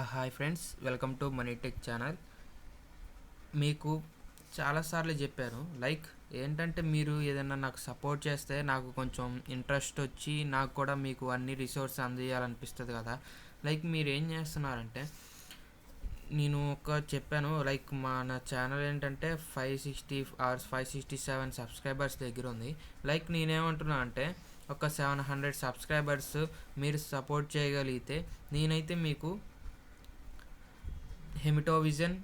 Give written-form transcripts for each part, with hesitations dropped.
Hi friends, welcome to Moneytech channel. మీకు చాలాసార్లు చెప్పాను, ఏంటంటే మీరు ఏదైనా నాకు సపోర్ట్ చేస్తే నాకు కొంచెం ఇంట్రెస్ట్ వచ్చి నాకు కూడా మీకు అన్ని రిసోర్స్ అందియాలనిపిస్తుంది కదా. మీరు ఏం చేస్తున్నారంటే, నేను చెప్పాను మన ఛానల్ ఏంటంటే 567 సబ్స్క్రైబర్స్ దగ్గర ఉంది. నేనేమంటున్నా అంటే ఒక 700 సబ్స్క్రైబర్స్ మీరు సపోర్ట్ చేయగలిగితే నేనైతే మీకు హెమిటోవిజన్,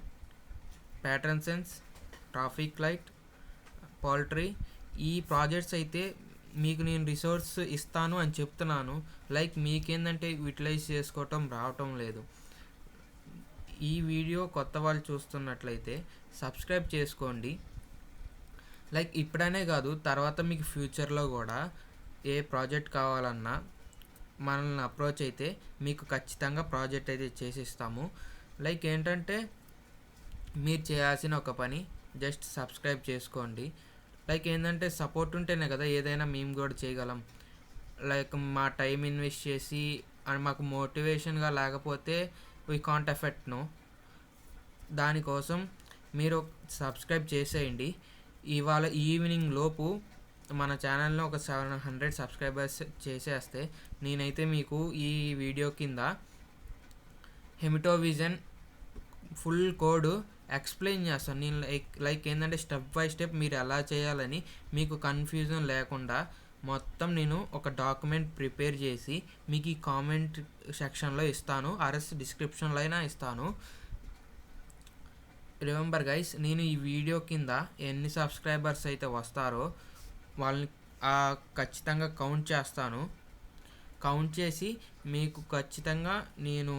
pattern sense, traffic light, poultry ఈ ప్రాజెక్ట్స్ అయితే మీకు నేను రిసోర్స్ ఇస్తాను అని చెప్తున్నాను. మీకేందంటే యూటిలైజ్ చేసుకోవటం రావటం లేదు. ఈ వీడియో కొత్త వాళ్ళు చూస్తున్నట్లయితే సబ్స్క్రైబ్ చేసుకోండి. ఇప్పుడనే కాదు, తర్వాత మీకు ఫ్యూచర్లో కూడా ఏ ప్రాజెక్ట్ కావాలన్నా మనల్ని అప్రోచ్ అయితే మీకు ఖచ్చితంగా ప్రాజెక్ట్ అయితే చేసిస్తాము. ఏంటంటే మీరు చేయాల్సిన ఒక పని జస్ట్ సబ్స్క్రైబ్ చేసుకోండి. ఏంటంటే సపోర్ట్ ఉంటేనే కదా ఏదైనా మేము కూడా చేయగలం. మా టైం ఇన్వెస్ట్ చేసి మాకు మోటివేషన్గా లేకపోతే వీ కాంట్ ఎఫెక్ట్ నో. దానికోసం మీరు సబ్స్క్రైబ్ చేసేయండి. ఇవాళ ఈవినింగ్ లోపు మన ఛానల్ని ఒక 700 సబ్స్క్రైబర్స్ చేసేస్తే నేనైతే మీకు ఈ వీడియో కింద హెమిటోవిజన్ ఫుల్ కోడ్ ఎక్స్ప్లెయిన్ చేస్తాను. నేను ఏంటంటే స్టెప్ బై స్టెప్ మీరు ఎలా చేయాలని మీకు కన్ఫ్యూజన్ లేకుండా మొత్తం నేను ఒక డాక్యుమెంట్ ప్రిపేర్ చేసి మీకు ఈ కామెంట్ సెక్షన్లో ఇస్తాను, డిస్క్రిప్షన్లో అయినా ఇస్తాను. రిమెంబర్ గైస్, నేను ఈ వీడియో కింద ఎన్ని సబ్స్క్రైబర్స్ అయితే వస్తారో వాళ్ళని ఖచ్చితంగా కౌంట్ చేస్తాను. కౌంట్ చేసి మీకు ఖచ్చితంగా నేను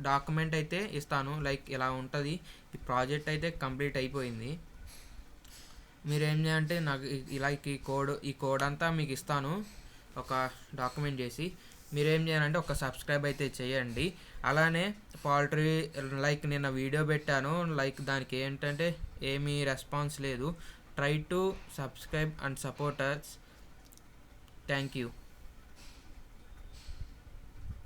డాక్యుమెంట్ అయితే ఇస్తాను. ఇలా ఉంటుంది. ఈ ప్రాజెక్ట్ అయితే కంప్లీట్ అయిపోయింది. మీరేం చేయాలంటే నాకు ఈ కోడ్ అంతా మీకు ఇస్తాను ఒక డాక్యుమెంట్ చేసి. మీరేం చేయాలంటే ఒక సబ్స్క్రైబ్ అయితే చేయండి. అలానే పౌల్ట్రీ నిన్న వీడియో పెట్టాను, దానికి ఏంటంటే ఏమీ రెస్పాన్స్ లేదు. Try to subscribe and support us. Thank you.